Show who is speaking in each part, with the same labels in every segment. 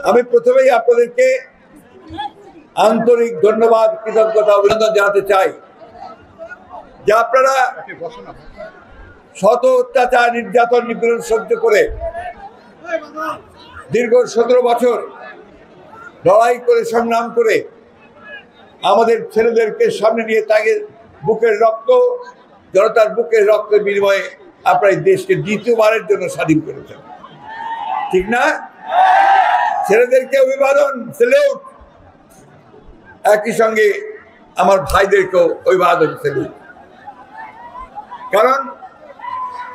Speaker 1: আমি প্রথমেই আপনাদেরকে আন্তরিক ধন্যবাদ, কৃতজ্ঞতা, অভিনন্দন জানাতে চাই যে আপনারা শত অত্যাচার, নির্যাতন, নিপীড়ন সহ্য করে দীর্ঘ 17 বছর লড়াই করে, সংগ্রাম করে আমাদের ছেলেদেরকে সামনে নিয়ে তাদের বুকের রক্ত, জনতার বুকের রক্তের বিনিময়ে আপনারা এই দেশকে দ্বিতীয়বারের জন্য স্বাধীন করেছেন, ঠিক না? ছেলেদেরকে অভিবাদন, স্যালুট। একই সঙ্গে আমার ভাইদেরকেও অভিবাদন, স্যালুট। কারণ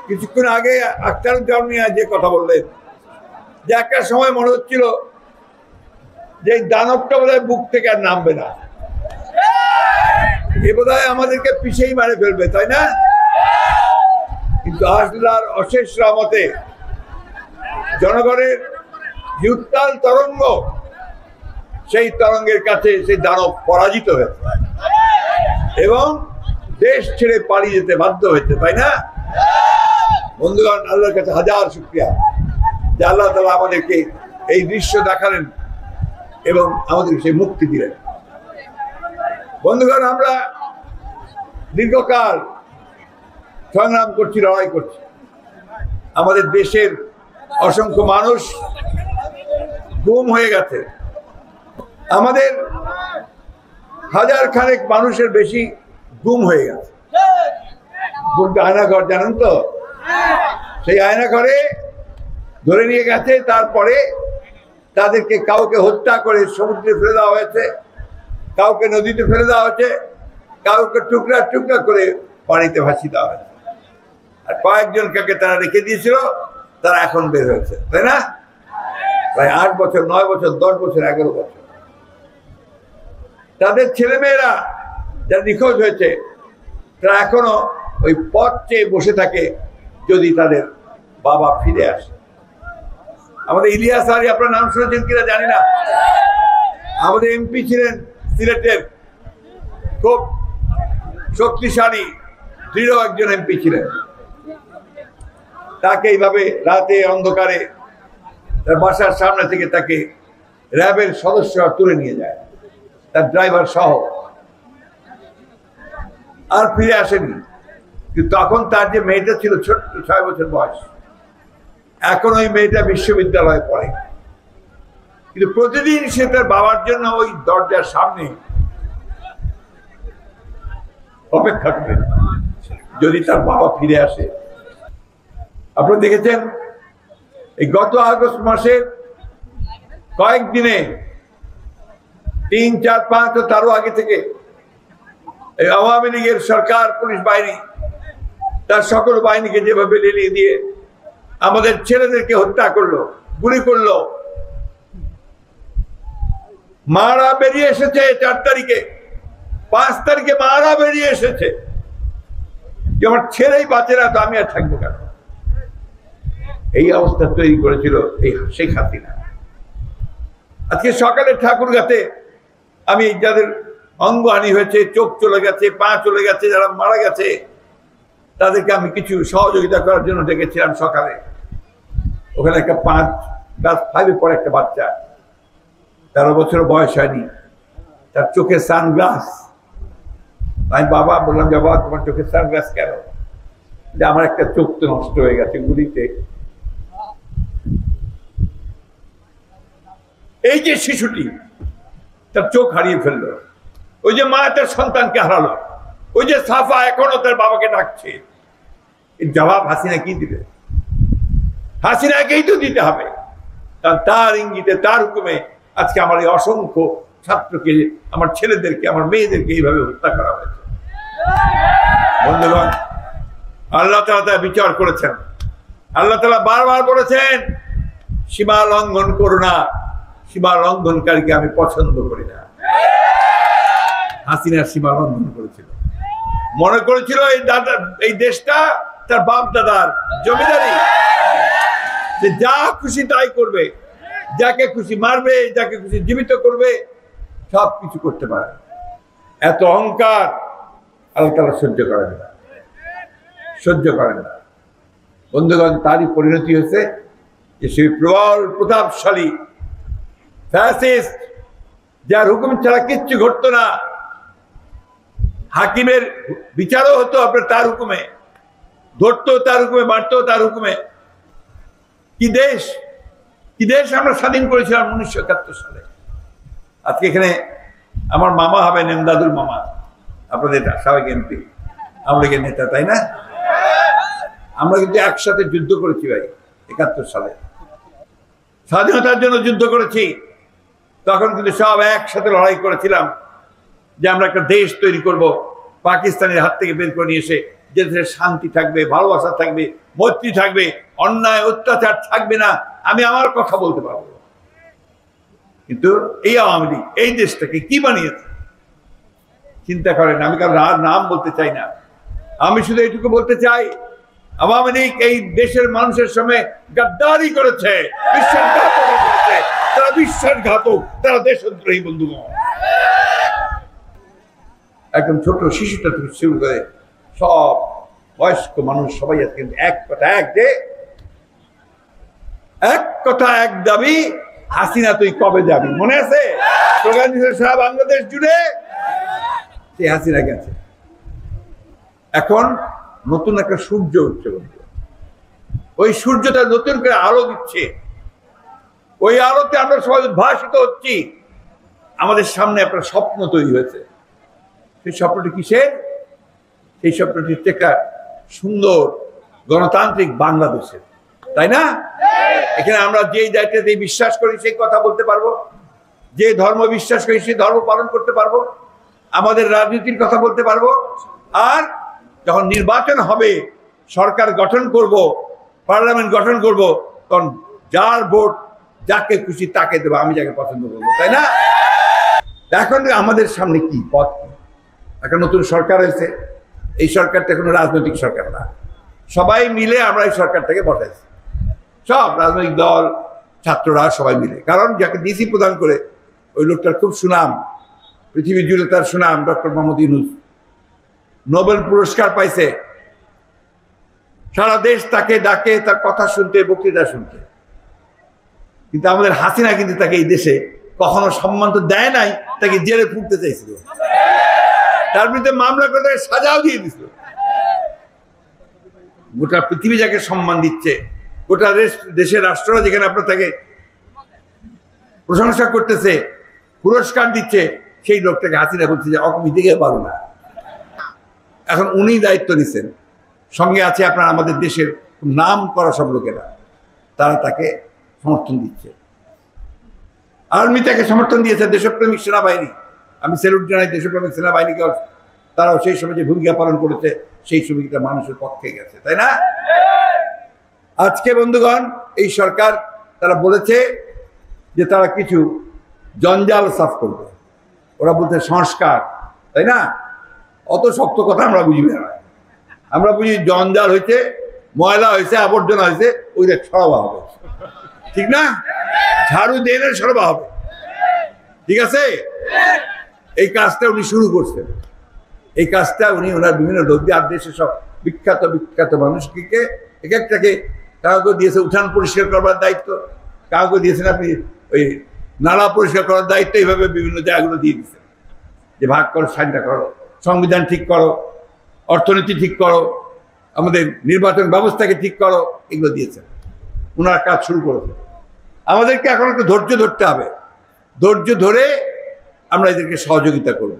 Speaker 1: কিছুক্ষণ আগে আখতারুজ্জামান মিয়া যে কথা বললেন যে একটা সময় মনে হচ্ছিল যে এই দানবটা বোধহয় বুক থেকে আর নামবে না, এ বোধহয় আমাদেরকে পিছেই মারে ফেলবে, তাই না? কিন্তু আল্লাহর অশেষ রহমতে জনগণের উত্তাল তরঙ্গ, সেই তরঙ্গের কাছে সেই দানব পরাজিত হয়েছে এবং দেশ ছেড়ে পালিয়ে যেতে বাধ্য হয়েছে, তাই না? বন্ধুগণ, আল্লাহর কাছে হাজার শুকরিয়া যে আল্লাহ তাআলা আমাদেরকে এই দৃশ্য দেখালেন এবং আমাদেরকে সেই মুক্তি দিলেন। বন্ধুগণ, আমরা দীর্ঘকাল সংগ্রাম করছি, লড়াই করছি। আমাদের দেশের অসংখ্য মানুষ গুম হয়ে গেছে, আমাদের হাজার খানেক মানুষের বেশি গুম হয়ে গেছে। আয়নাঘর জানেন তো, সেই আয়নাঘরে ধরে নিয়ে গেছে, তারপরে তাদেরকে কাউকে হত্যা করে সমুদ্রে ফেলে দেওয়া হয়েছে, কাউকে নদীতে ফেলে দেওয়া হয়েছে, কাউকে টুকরা টুকরা করে পানিতে ভাসিয়ে দেওয়া হয়েছে। আর কয়েকজনকে তারা রেখে দিয়েছিল, তারা এখন বের হয়েছে, তাই না? প্রায় 8 বছর, 9 বছর, 10 বছর, 11 বছর। তাদের ছেলেমেয়েরা যারা নিখোঁজ হয়েছে তারা এখনো ওই পথ চেয়ে বসে থাকে যদি তাদের বাবা ফিরে আসে। আমাদের ইলিয়াস আলী, আপনার নাম শুনেছেন কিনা জানি না, আমাদের এমপি ছিলেন সিলেটের, খুব শক্তিশালী দৃঢ় একজন এমপি ছিলেন। তাকে এইভাবে রাতে অন্ধকারে তার বাসার সামনে থেকে তাকে র্যাবের সদস্যরা তুলে নিয়ে যায়, তার ড্রাইভার সহ, আর ফিরে আসেনি। কিন্তু তখন তার যে মেয়েটা ছিল ছোট্ট, 6 বছর বয়স, এখন ওই মেয়েটা বিশ্ববিদ্যালয়ে পড়ে। কিন্তু প্রতিদিন সে তার বাবার জন্য ওই দরজার সামনে অপেক্ষা করে যদি তার বাবা ফিরে আসে। আপনারা দেখেছেন এই গত আগস্ট মাসের কয়েকদিনে 3, 4, 5 ও তারও আগে থেকে এই আওয়ামী লীগের সরকার, পুলিশ বাহিনী তার সকল বাহিনীকে যেভাবে লেলিয়ে দিয়ে আমাদের ছেলেদেরকে হত্যা করলো, গুলি করলো। মারা বেরিয়ে এসেছে 4 তারিখে, 5 তারিখে মারা বেরিয়ে এসেছে যে আমার ছেলেই বাঁচে না, তো আমি আর থাকবো কেন? এই অবস্থা তৈরি করেছিল এই শেখ হাসিনা। আজকে সকালে ঠাকুরগাঁতে আমি যাদের অঙ্গহানি হয়েছে, চোখ চলে গেছে, পা চলে গেছে, যারা মারা গেছে, তাদেরকে আমি কিছু সহযোগিতা করার জন্য ডেকেছিলাম সকালে। ওখানে একটা 5 5 পরে একটা বাচ্চা, 13 বছর বয়স হয়নি, তার চোখে সানগ্লাস। আমি বাবা বললাম, বাবা তোমার চোখে সানগ্লাস কেন? যে আমার একটা চোখ তো নষ্ট হয়ে গেছে গুলিতে। এই যে শিশুটি তার চোখ হারিয়ে ফেললো, ওই যে মা তার সন্তানকে হারালো, ওই যে সাফা এখনো তার বাবাকে ডাকছে, এর জবাব হাসিনা কি দিবে? হাসিনাকেই তো দিতে হবে, কারণ তার ইঙ্গিতে, তার হুকুমে আজকে আমার এই অসংখ্য ছাত্রকে, আমার ছেলেদেরকে, আমার মেয়েদেরকে এইভাবে হত্যা করা হয়েছে। বন্ধুগণ, আল্লাহ তাআলা তা বিচার করেছেন। আল্লাহ তাআলা বারবার বলেছেন, সীমা লঙ্ঘন করো না, সীমা লঙ্ঘনকারীকে আমি পছন্দ করি না। হাসিনা সীমা লঙ্ঘন করেছিল, মনে করেছিল এই দেশটা তার বাপ দাদার জমিদারি, যে যা খুশি তাই করবে, যাকে খুশি মারবে, যাকে খুশি জীবিত করবে, সব কিছু করতে পারে। এত অহংকার আল্লাহ তাআলা সহ্য করেন না, সহ্য করেন না। বন্ধুগণ, তারই পরিণতি হয়েছে যে সেই প্রবল প্রতাপশালী ফ্যাসিস্ট, যার হুকুম ছাড়া কিচ্ছু ঘটতো না, হাকিমের বিচারও হতো আপনার তার হুকুমে, ধরতো তার হুকুমে, মারতো তার হুকুমে। কি দেশ, কি দেশ আমরা স্বাধীন করেছিলাম 1971 সালে। আজকে এখানে আমার মামা হবেন, এমদাদুল মামা, আপনাদের সাবেক এমপি, আওয়ামী লীগের নেতা, তাই না? আমরা কিন্তু একসাথে যুদ্ধ করেছি ভাই 71 সালে, স্বাধীনতার জন্য যুদ্ধ করেছি। তখন কিন্তু সব একসাথে লড়াই করেছিলাম যে আমরা একটা দেশ তৈরি করব, পাকিস্তানের হাত থেকে বের করে নিয়ে এসে যে দেশে শান্তি থাকবে, ভালোবাসা থাকবে, মৈত্রী থাকবে, অন্যায় অত্যাচার থাকবে না। আমি আমার কথা বলতে পারবো। কিন্তু এই আওয়ামী লীগ এই দেশটাকে কি বানিয়েছে চিন্তা করেন। আমি কারো নাম বলতে চাই না, আমি শুধু এইটুকু বলতে চাই, আওয়ামী লীগ এই দেশের মানুষের সঙ্গে গাদ্দারি করেছে, বিশ্বাসঘাতকতা করেছে। তারা বিশ্বাসঘাতক, তারা দেশদ্রোহী বন্ধুগণ। একদম ছোট শিশুটা থেকে শুরু করে সব বয়স্ক মানুষ সবাই আজকে এক কথা, এক কথা এক দাবি, হাসিনা তুই কবে যাবি? মনে আছে স্লোগান দিয়েছে সারা বাংলাদেশ জুড়ে? সেই হাসিনা গেছে, এখন নতুন একটা সূর্য উঠছে বন্ধু। ওই সূর্যটা নতুন করে আলো দিচ্ছে, ওই আলোতে আমরা সবাই উদ্ভাসিত হচ্ছি। আমাদের সামনে একটা স্বপ্ন তৈরি হয়েছে। সেই স্বপ্নটি কিসের? সেই স্বপ্নটি হচ্ছে একটা সুন্দর গণতান্ত্রিক বাংলাদেশের, তাই না? এখানে আমরা যেই দায়িত্বে বিশ্বাস করি সেই কথা বলতে পারবো, যে ধর্ম বিশ্বাস করি সেই ধর্ম পালন করতে পারবো, আমাদের রাজনীতির কথা বলতে পারবো। আর যখন নির্বাচন হবে, সরকার গঠন করব, পার্লামেন্ট গঠন করব, তখন যার ভোট যাকে খুশি তাকে দেবো, আমি যাকে পছন্দ করবো, তাই না? এখন আমাদের সামনে কি পথ? একটা নতুন সরকার হয়েছে। এই সরকারটা কোনো রাজনৈতিক সরকার না, সবাই মিলে আমরা এই সরকারটাকে বসাইছি, সব রাজনৈতিক দল, ছাত্ররা সবাই মিলে। কারণ যাকে ডিসি প্রদান করে ওই লোকটার খুব সুনাম, পৃথিবী জুড়ে তার সুনাম। ডক্টর মোহাম্মদ ইউনূস নোবেল পুরস্কার পাইছে, সারা দেশ তাকে ডাকে তার কথা শুনতে, বক্তৃতা শুনতে। কিন্তু আমাদের হাসিনা কিন্তু তাকে এই দেশে কখনো সম্মান তো দেয় নাই, তাকে জেলে ফুটতে চাইছিল, তার বিরুদ্ধে মামলা করে তাকে সাজাও দিয়ে দিছিল। গোটা পৃথিবী যাকে সম্মান দিচ্ছে, গোটা দেশের রাষ্ট্ররা যেখানে আপনার তাকে প্রশংসা করতেছে, পুরস্কার দিচ্ছে, সেই লোকটাকে হাসিনা বলছে যে অকমি দিকে পারো না। এখন উনি দায়িত্ব নিচ্ছেন, সঙ্গে আছে আপনার আমাদের দেশের নাম করা সব লোকেরা, তারা তাকে সমর্থন দিচ্ছে। আর্মি তাকে সমর্থন দিয়েছে, দেশপ্রেমিক সেনাবাহিনী। আমি স্যালুট জানাই দেশপ্রেমিক সেনাবাহিনীকে, তারাও সেই সময় যে ভূমিকা পালন করেছে সেই ভূমিকা মানুষের পক্ষে গেছে, তাই না? আজকে বন্ধুগণ এই সরকার তারা বলেছে যে তারা কিছু জঞ্জাল সাফ করবে, ওরা বলতে সংস্কার, তাই না? অত শক্ত কথা আমরা বুঝি না, আমরা বুঝি জঞ্জাল হয়েছে, ময়লা হয়েছে, আবর্জনা হয়েছে, ওইটা সরাবা হবে, ঠিক না? ঝাড়ু দিয়ে সরাবা হবে, ঠিক আছে? এই কাজটা উনি শুরু করছেন। এই কাজটা উনি ওনার বিভিন্ন লোক দিয়ে দেশের সব বিখ্যাত বিখ্যাত মানুষকে এক একটাকে, কাউকে দিয়েছে উঠান পরিষ্কার করবার দায়িত্ব, কাউকে দিয়েছেন আপনি ওই নালা পরিষ্কার করার দায়িত্ব, এইভাবে বিভিন্ন জায়গাগুলো দিয়ে দিচ্ছেন যে ভাগ করো, সাইনটা করো, সংবিধান ঠিক করো, অর্থনীতি ঠিক করো, আমাদের নির্বাচন ব্যবস্থাকে ঠিক করো, এগুলো দিয়েছেন। ওনার কাজ শুরু করেছে। আমাদেরকে এখন একটু ধৈর্য ধরতে হবে, ধৈর্য ধরে আমরা এদেরকে সহযোগিতা করব।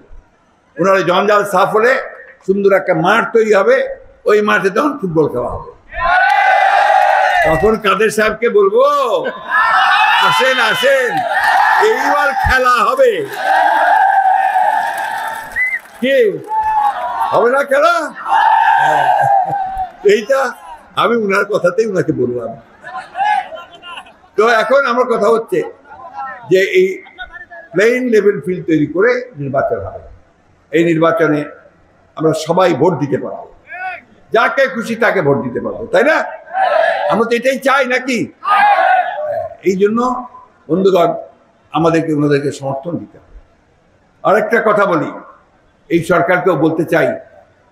Speaker 1: ওনার জঞ্জাল সাফ হলে সুন্দর একটা মাঠ তৈরি হবে, ওই মাঠে তখন ফুটবল খেলা হবে। তখন কাদের সাহেবকে বলবো, আসেন আসেন, এইবার খেলা হবে। কি হবে না খেলা? এইটা আমি উনার কথাতেই উনাকে বললাম। তো এখন আমার কথা হচ্ছে যে এই প্লেইন লেভেল ফিল্ড তৈরি করে নির্বাচন হবে। এই নির্বাচনে আমরা সবাই ভোট দিতে পারবো, যাকে খুশি তাকে ভোট দিতে পারবো, তাই না? আমরা তো এটাই চাই নাকি? এই জন্য বন্ধুগণ আমাদেরকে ওনাদেরকে সমর্থন দিতে হবে। আরেকটা কথা বলি, এই সরকারকেও বলতে চাই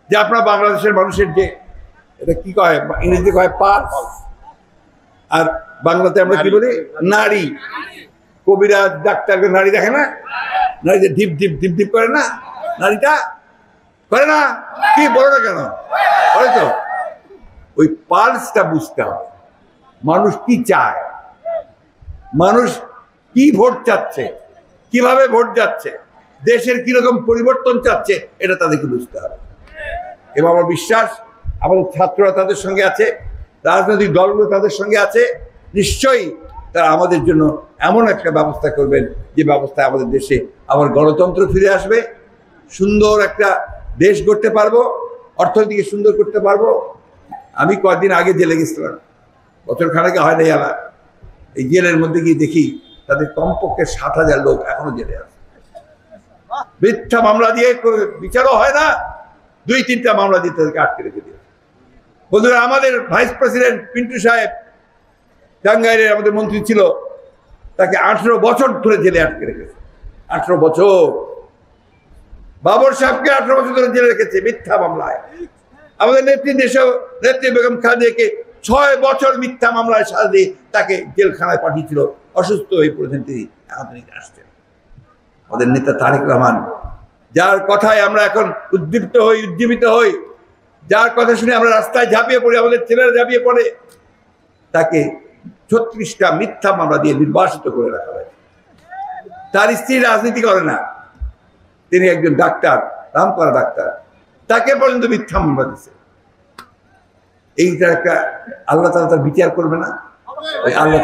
Speaker 1: যে আপনারা বাংলাদেশের মানুষের যে এটা কি কয়, ইংরেজিতে কয় পার্স, আর বাংলাতে আমরা কি বলি নারী, কবিরাজ ডাক্তারকে নারী দেখে না, নারীতে ধিপ ধিপ ধিপ ধিপ করে না, নারীটা করে না, কি বলো না কেন করে তো। ওই পালসটা বুঝতে হবে, মানুষ কি চায়, মানুষ কি ভোট চাচ্ছে, কিভাবে ভোট যাচ্ছে, দেশের কিরকম পরিবর্তন চাচ্ছে, এটা তাদেরকে বুঝতে হবে। এবং আমার বিশ্বাস আমাদের ছাত্ররা তাদের সঙ্গে আছে, রাজনৈতিক দলগুলো তাদের সঙ্গে আছে, নিশ্চয়ই তারা আমাদের জন্য এমন একটা ব্যবস্থা করবেন যে ব্যবস্থায় আমাদের দেশে আবার গণতন্ত্র ফিরে আসবে, সুন্দর একটা দেশ গড়তে পারবো, অর্থনীতিকে সুন্দর করতে পারবো। আমি কয়েকদিন আগে জেলে গেছিলাম, বছর খানেকে হয় নাই আমার, এই জেলের মধ্যে গিয়ে দেখি তাদের কমপক্ষে ৭,০০০ লোক এখনো জেলে আছে। মিথ্যা মামলা দিয়ে বিচারও হয় না, ২-৩টা মামলা দিয়ে তাদেরকে আটকে রেখে দিয়েছে। বন্ধুরা, আমাদের ভাইস প্রেসিডেন্ট পিন্টু সাহেব টাঙ্গাইলের আমাদের মন্ত্রী ছিল, তাকে ১৮ বছর ধরে জেলে আটকে রেখেছে। ১৮ বছর। বাবর সাহেবকে ১৮ বছর ধরে জেলে রেখেছে মিথ্যা মামলায়। আমাদের নেত্রী বেগম খালেদাকে ৬ বছর মিথ্যা মামলায় সাজা দিয়ে তাকে জেলখানায় পাঠিয়েছিল, অসুস্থ হয়ে পড়েছেন তিনি, এখন আসছেন। আমাদের নেতা তারেক রহমান, যার কথায় আমরা এখন উদ্দীপ্ত হই, উজ্জীবিত হই, যার কথা শুনে আমরা রাস্তায় ঝাঁপিয়ে পড়ি, আমাদের ছেলেরা ঝাঁপিয়ে পড়ে, তাকে ৩৬টা মিথ্যা মামলা দিয়ে নির্বাসিত করে রাখা হয়। তার স্ত্রী রাজনীতি করে না, তিনি একজন ডাক্তার, নাম করা ডাক্তার, তাকে পর্যন্ত মিথ্যা মামলা দিচ্ছে। এইটা একটা আল্লাহ তাআলা তার বিচার করবে না? আল্লাহ